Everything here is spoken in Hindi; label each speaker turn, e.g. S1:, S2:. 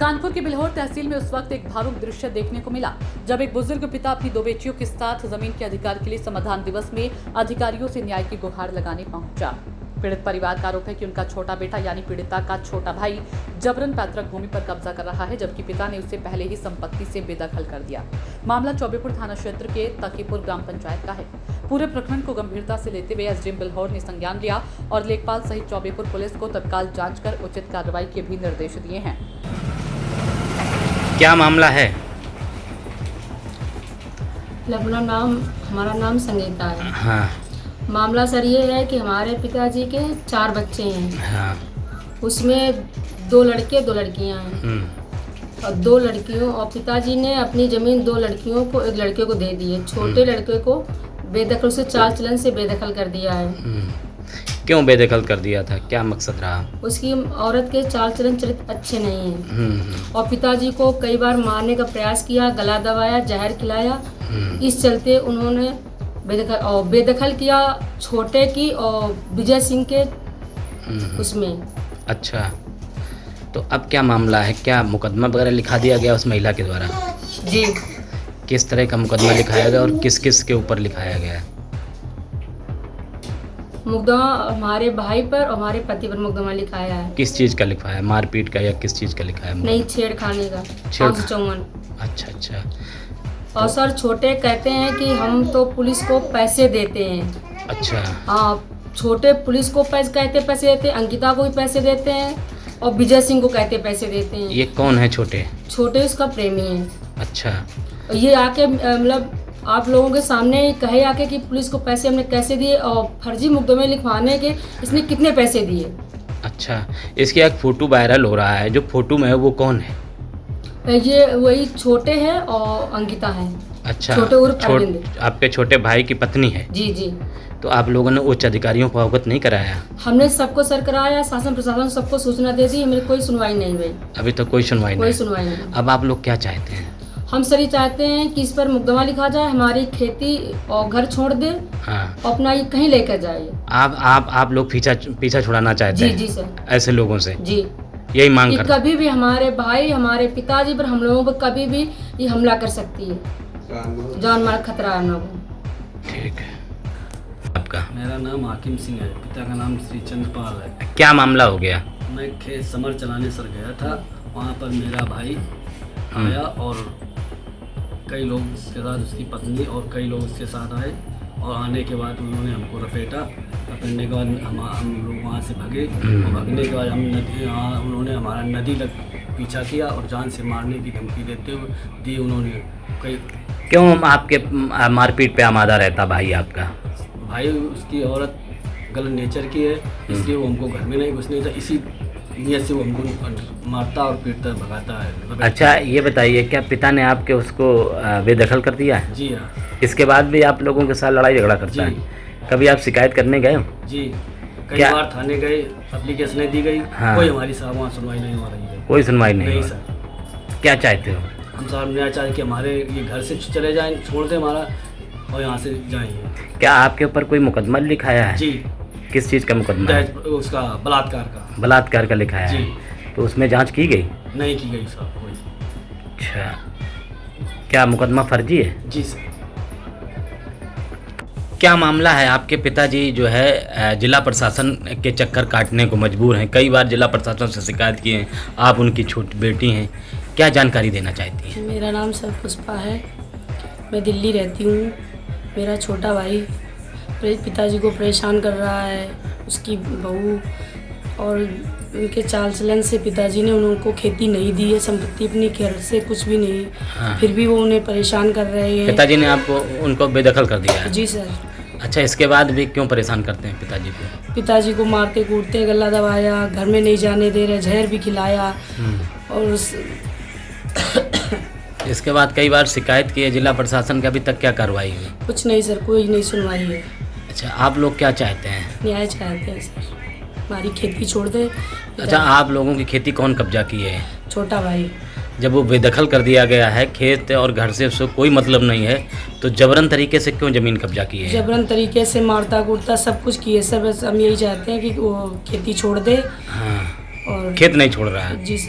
S1: कानपुर के बिल्हौर तहसील में उस वक्त एक भावुक दृश्य देखने को मिला जब एक बुजुर्ग पिता अपनी 2 बेटियों के साथ जमीन के अधिकार के लिए समाधान दिवस में अधिकारियों से न्याय की गुहार लगाने पहुंचा। पीड़ित परिवार का आरोप है कि उनका छोटा बेटा यानी पीड़िता का छोटा भाई जबरन पैतृक भूमि पर कब्जा कर रहा है, जबकि पिता ने उसे पहले ही संपत्ति से बेदखल कर दिया। मामला चौबेपुर थाना क्षेत्र के तकीपुर ग्राम पंचायत का है। पूरे प्रकरण को गंभीरता से लेते हुए एसडीएम बिल्हौर ने संज्ञान लिया और लेखपाल सहित चौबेपुर पुलिस को तत्काल जांच कर उचित कार्रवाई के भी निर्देश दिए हैं।
S2: क्या मामला है?
S3: हमारा नाम संगीता है।
S2: हाँ।
S3: मामला सर ये है कि हमारे पिताजी के 4 बच्चे हैं।
S2: हाँ।
S3: उसमें 2 लड़के 2 लड़कियां हैं और 2 लड़कियों और पिताजी ने अपनी ज़मीन 2 लड़कियों को 1 लड़के को दे दी है। छोटे लड़के को बेदखल से चाल चलन से बेदखल कर दिया है।
S2: क्यों बेदखल कर दिया था? क्या मकसद रहा? उसकी
S3: औरत के चाल चलन चरित्र अच्छे नहीं हैं और पिताजी को कई बार मारने का प्रयास किया, गला दबाया, जहर खिलाया। इस चलते उन्होंने बेदखल किया छोटे की और विजय सिंह के उसमें।
S2: अच्छा, तो अब क्या मामला है? क्या मुकदमा वगैरह लिखा दिया गया उस महिला के द्वारा?
S3: जी।
S2: किस तरह का मुकदमा लिखाया गया और किस किस के ऊपर लिखाया गया?
S3: मुकदमा हमारे भाई पर और हमारे पति पर मुकदमा लिखाया है।
S2: किस चीज़ का लिखा है? मारपीट का या किस चीज़ का लिखा है?
S3: नहीं, छेड़खानी का। 554।
S2: अच्छा।
S3: और सर छोटे कहते हैं कि हम तो पुलिस को पैसे देते हैं।
S2: अच्छा।
S3: हाँ, छोटे पुलिस को पैसे देते हैं, अंकिता को भी पैसे देते हैं और विजय सिंह को कहते पैसे देते हैं।
S2: ये कौन है छोटे?
S3: छोटे उसका प्रेमी है।
S2: अच्छा।
S3: ये आके मतलब आप लोगों के सामने कहे आके कि पुलिस को पैसे हमने कैसे दिए और फर्जी मुकदमे लिखवाने के इसने कितने पैसे दिए।
S2: अच्छा, इसकी एक फ़ोटो वायरल हो रहा है, जो फोटो में है वो कौन है?
S3: ये वही छोटे है और अंकिता है।
S2: अच्छा।
S3: छोटे उर्फ अरविंद।
S2: आपके छोटे भाई की पत्नी है?
S3: जी।
S2: तो आप लोगों ने उच्च अधिकारियों को अवगत नहीं कराया?
S3: हमने सबको सर कराया, शासन प्रशासन सबको सूचना दे दी, हमें कोई सुनवाई नहीं हुई।
S2: अभी तक कोई सुनवाई
S3: नहीं।
S2: अब आप लोग क्या चाहते हैं?
S3: हम सर ये चाहते हैं कि इस पर मुकदमा लिखा जाए, हमारी खेती और घर छोड़ दे।
S2: हाँ।
S3: अपना ये कहीं लेकर जाए।
S2: आप लोग पीछा छुड़ाना चाहते हैं?
S3: जी सर।
S2: ऐसे लोगों से?
S3: जी।
S2: यही मांग करते हैं?
S3: कभी भी हमारे भाई हमारे पिताजी पर हम लोगों पर कभी भी ये हमला कर सकती है। जान मार खतरा है हम लोगों को।
S2: ठीक है। आपका?
S4: मेरा नाम हाकिम सिंह है, पिता का नाम श्री चंद्रपाल है।
S2: क्या मामला हो गया?
S4: मैं खेत समर चलाने सर गया था, वहाँ पर मेरा भाई आया और कई लोग उसके साथ, उसकी पत्नी और कई लोग उसके साथ आए और आने के बाद उन्होंने हमको रपेटने के बाद हम लोग वहाँ से भगे और भगने के बाद उन्होंने हमारा नदी लग पीछा किया और जान से मारने की धमकी देते हुए दी उन्होंने।
S2: क्यों आपके मारपीट पे आमादा रहता भाई आपका?
S4: भाई उसकी औरत गलत नेचर की है, इसलिए वो हमको घर में नहीं घुसने देता, इसी नियत से वो हमको मारता और पीटता भगाता है।
S2: अच्छा, ये बताइए, क्या पिता ने आपके उसको बेदखल कर दिया है?
S4: जी हाँ।
S2: इसके बाद भी आप लोगों के साथ लड़ाई झगड़ा करता है? कभी आप शिकायत करने गए हो?
S4: जी, कई बार थाने गए, एप्लीकेशन दी गई। हाँ। कोई हमारी साहब वहाँ सुनवाई नहीं हो रही है।
S2: कोई सुनवाई नहीं
S4: सर।
S2: क्या चाहते हो?
S4: हम साहब न्याय चाहते कि हमारे ये घर से चले जाएं, छोड़ दें हमारा और यहाँ से जाएंगे।
S2: क्या आपके ऊपर कोई मुकदमा लिखाया है?
S4: जी।
S2: किस चीज़ का मुकदमा है?
S4: उसका बलात्कार का
S2: लिखा है।
S4: जी।
S2: तो उसमें जांच की गई?
S4: नहीं की गई साहब कोई।
S2: अच्छा, क्या मुकदमा फर्जी है?
S4: जी सर।
S2: क्या मामला है? आपके पिताजी जो है जिला प्रशासन के चक्कर काटने को मजबूर हैं, कई बार जिला प्रशासन से शिकायत की है, आप उनकी छोटी बेटी हैं, क्या जानकारी देना चाहती हैं?
S3: मेरा नाम सर पुष्पा है, मैं दिल्ली रहती हूँ। मेरा छोटा भाई पिताजी को परेशान कर रहा है, उसकी बहू और उनके चाल चलन से पिताजी ने उनको खेती नहीं दी है, संपत्ति अपनी घर से कुछ भी नहीं। हाँ। फिर भी वो उन्हें परेशान कर रहे हैं।
S2: पिताजी ने आपको उनको बेदखल कर दिया है?
S3: जी सर।
S2: अच्छा, इसके बाद भी क्यों परेशान करते हैं पिताजी को?
S3: पिताजी को मारते कूटते, गला दबाया, घर में नहीं जाने दे रहे, जहर भी खिलाया और
S2: इसके बाद कई बार शिकायत की है जिला प्रशासन का, अभी तक क्या कार्रवाई हुई?
S3: कुछ नहीं सर, कोई नहीं सुनवाई है।
S2: अच्छा, आप लोग क्या चाहते हैं?
S3: न्याय चाहते हैं सर, हमारी खेती छोड़ दे।
S2: अच्छा, आप लोगों की खेती कौन कब्जा की है?
S3: छोटा भाई।
S2: जब वो बेदखल कर दिया गया है, खेत और घर से उसको कोई मतलब नहीं है, तो जबरन तरीके से क्यों ज़मीन कब्जा की है?
S3: जबरन तरीके से मारता कूटता सब कुछ किए सर, बस हम यही चाहते हैं कि वो खेती छोड़ दे।
S2: हाँ।
S3: और
S2: खेत नहीं छोड़ रहा है?
S3: जी सर।